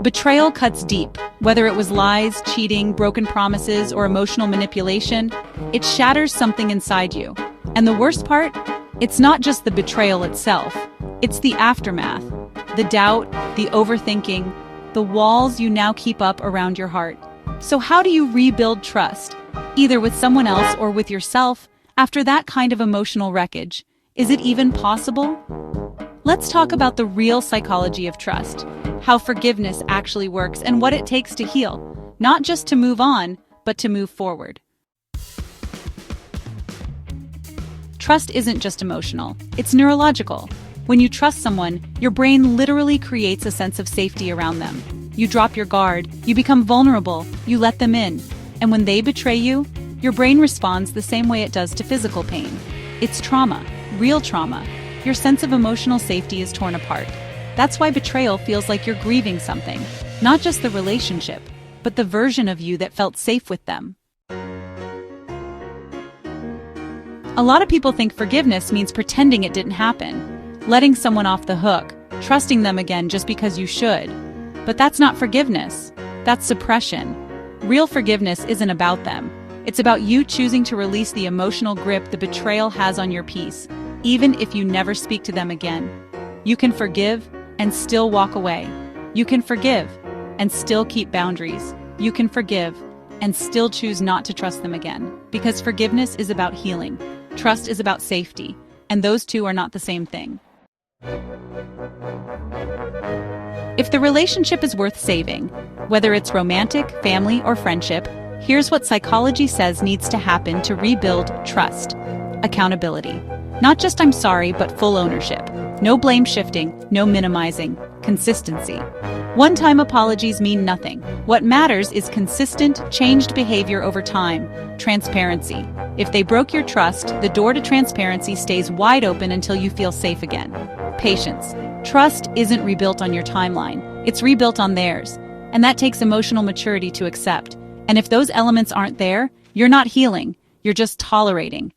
Betrayal cuts deep. Whether it was lies, cheating, broken promises, or emotional manipulation, it shatters something inside you. And the worst part? It's not just the betrayal itself. It's the aftermath. The doubt, the overthinking, the walls you now keep up around your heart. So how do you rebuild trust? Either with someone else or with yourself, after that kind of emotional wreckage? Is it even possible? Let's talk about the real psychology of trust, how forgiveness actually works, and what it takes to heal, not just to move on, but to move forward. Trust isn't just emotional, it's neurological. When you trust someone, your brain literally creates a sense of safety around them. You drop your guard, you become vulnerable, you let them in. And when they betray you, your brain responds the same way it does to physical pain. It's trauma, real trauma. Your sense of emotional safety is torn apart. That's why betrayal feels like you're grieving something, not just the relationship, but the version of you that felt safe with them. A lot of people think forgiveness means pretending it didn't happen, letting someone off the hook, trusting them again just because you should. But that's not forgiveness. That's suppression. Real forgiveness isn't about them. It's about you choosing to release the emotional grip the betrayal has on your peace, even if you never speak to them again. You can forgive and still walk away. You can forgive and still keep boundaries. You can forgive and still choose not to trust them again. Because forgiveness is about healing. Trust is about safety. And those two are not the same thing. If the relationship is worth saving, whether it's romantic, family, or friendship, here's what psychology says needs to happen to rebuild trust. Accountability. Not just "I'm sorry," but full ownership. No blame shifting, no minimizing. Consistency. One-time apologies mean nothing. What matters is consistent, changed behavior over time. Transparency. If they broke your trust, the door to transparency stays wide open until you feel safe again. Patience. Trust isn't rebuilt on your timeline. It's rebuilt on theirs. And that takes emotional maturity to accept. And if those elements aren't there, you're not healing. You're just tolerating.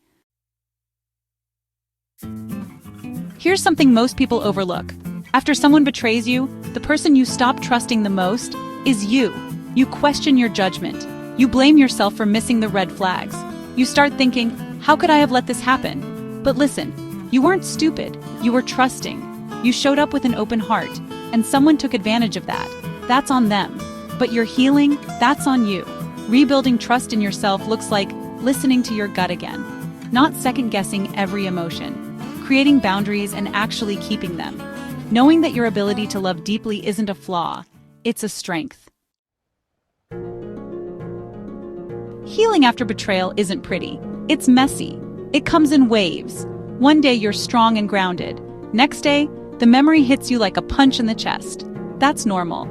Here's something most people overlook. After someone betrays you, the person you stop trusting the most is you. You question your judgment. You blame yourself for missing the red flags. You start thinking, how could I have let this happen? But listen, you weren't stupid. You were trusting. You showed up with an open heart, and someone took advantage of that. That's on them. But your healing, that's on you. Rebuilding trust in yourself looks like listening to your gut again, not second-guessing every emotion. Creating boundaries and actually keeping them. Knowing that your ability to love deeply isn't a flaw, it's a strength. Healing after betrayal isn't pretty. It's messy. It comes in waves. One day you're strong and grounded. Next day, the memory hits you like a punch in the chest. That's normal.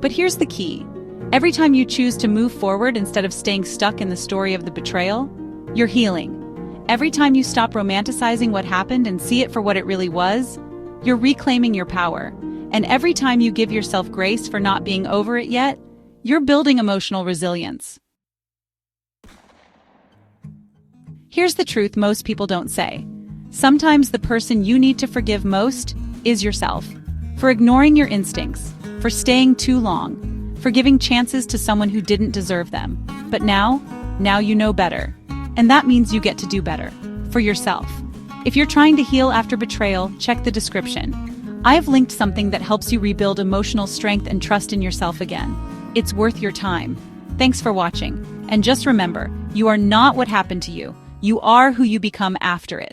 But here's the key. Every time you choose to move forward instead of staying stuck in the story of the betrayal, you're healing. Every time you stop romanticizing what happened and see it for what it really was, you're reclaiming your power. And every time you give yourself grace for not being over it yet, you're building emotional resilience. Here's the truth most people don't say. Sometimes the person you need to forgive most is yourself. For ignoring your instincts, for staying too long, for giving chances to someone who didn't deserve them. But now you know better. And that means you get to do better. For yourself. If you're trying to heal after betrayal, check the description. I've linked something that helps you rebuild emotional strength and trust in yourself again. It's worth your time. Thanks for watching. And just remember, you are not what happened to you. You are who you become after it.